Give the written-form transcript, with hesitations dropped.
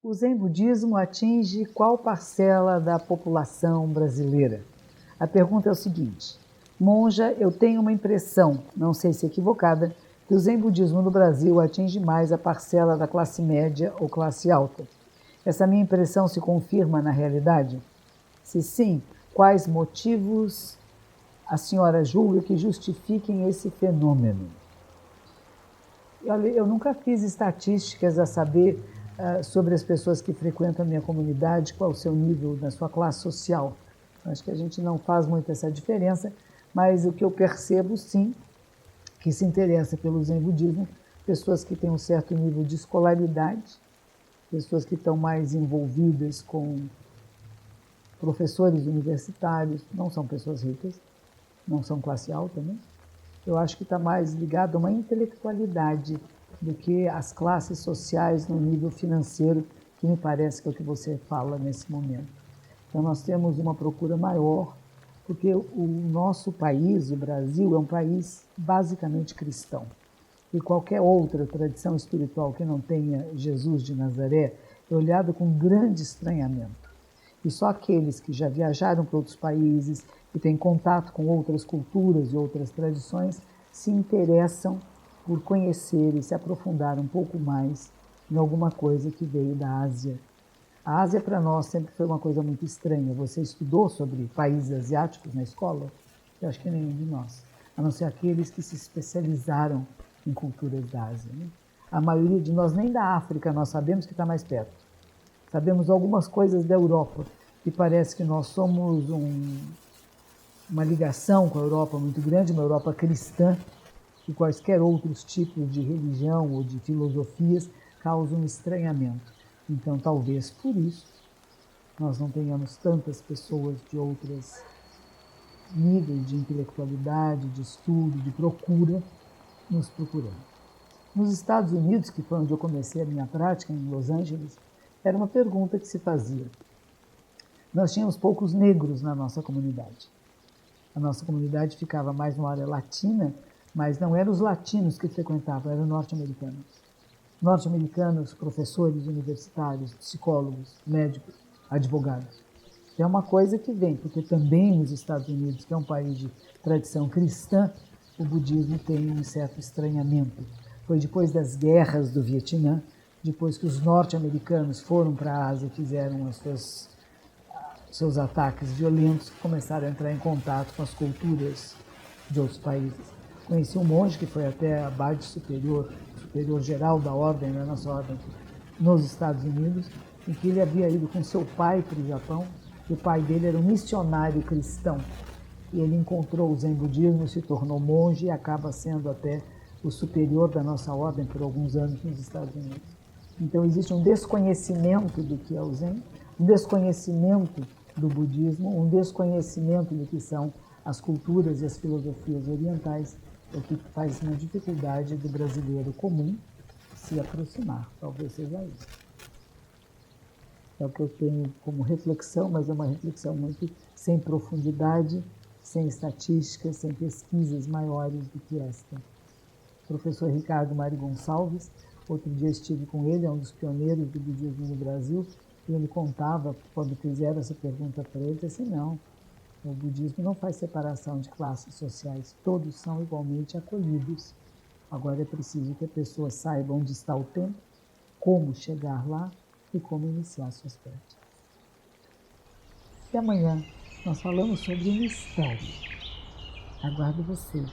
O Zen budismo atinge qual parcela da população brasileira? A pergunta é o seguinte: monja, eu tenho uma impressão, não sei se equivocada, que o Zen budismo no Brasil atinge mais a parcela da classe média ou classe alta. Essa minha impressão se confirma na realidade? Se sim, quais motivos a senhora julga que justifiquem esse fenômeno? Olha, eu nunca fiz estatísticas a saber sobre as pessoas que frequentam a minha comunidade, qual o seu nível na sua classe social. Acho que a gente não faz muito essa diferença, mas o que eu percebo, sim, que se interessa pelo Zen budismo, pessoas que têm um certo nível de escolaridade, pessoas que estão mais envolvidas com professores universitários, não são pessoas ricas, não são classe alta, né? Eu acho que está mais ligado a uma intelectualidade do que as classes sociais no nível financeiro, que me parece que é o que você fala nesse momento. Então, nós temos uma procura maior, porque o nosso país, o Brasil, é um país basicamente cristão. E qualquer outra tradição espiritual que não tenha Jesus de Nazaré é olhada com grande estranhamento. E só aqueles que já viajaram para outros países, que têm contato com outras culturas e outras tradições, se interessam por conhecer e se aprofundar um pouco mais em alguma coisa que veio da Ásia. A Ásia, para nós, sempre foi uma coisa muito estranha. Você estudou sobre países asiáticos na escola? Eu acho que nenhum de nós, a não ser aqueles que se especializaram em culturas da Ásia, né? A maioria de nós, nem da África, nós sabemos que está mais perto. Sabemos algumas coisas da Europa, que parece que nós somos uma ligação com a Europa muito grande, uma Europa cristã, e quaisquer outros tipos de religião ou de filosofias causam um estranhamento. Então, talvez por isso, nós não tenhamos tantas pessoas de outros níveis de intelectualidade, de estudo, de procura, nos procurando. Nos Estados Unidos, que foi onde eu comecei a minha prática, em Los Angeles, era uma pergunta que se fazia. Nós tínhamos poucos negros na nossa comunidade. A nossa comunidade ficava mais numa área latina, mas não eram os latinos que frequentavam, eram norte-americanos. Norte-americanos, professores universitários, psicólogos, médicos, advogados. É uma coisa que vem, porque também nos Estados Unidos, que é um país de tradição cristã, o budismo tem um certo estranhamento. Foi depois das guerras do Vietnã, depois que os norte-americanos foram para a Ásia e fizeram seus ataques violentos, que começaram a entrar em contato com as culturas de outros países. Conheci um monge que foi até a Abade superior geral da ordem, da nossa ordem, nos Estados Unidos, em que ele havia ido com seu pai para o Japão, e o pai dele era um missionário cristão. E ele encontrou o Zen budismo, se tornou monge e acaba sendo até o superior da nossa ordem por alguns anos nos Estados Unidos. Então existe um desconhecimento do que é o Zen, um desconhecimento do budismo, um desconhecimento do que são as culturas e as filosofias orientais, o que faz uma dificuldade do brasileiro comum se aproximar. Talvez seja isso. É o que eu tenho como reflexão, mas é uma reflexão muito sem profundidade, sem estatísticas, sem pesquisas maiores do que esta. O professor Ricardo Mário Gonçalves, outro dia estive com ele, é um dos pioneiros do budismo no Brasil, e ele contava, quando fizeram essa pergunta para ele, assim, não, o budismo não faz separação de classes sociais, todos são igualmente acolhidos. Agora é preciso que a pessoa saiba onde está o tempo, como chegar lá e como iniciar suas práticas. E amanhã nós falamos sobre o mistério. Aguardo você.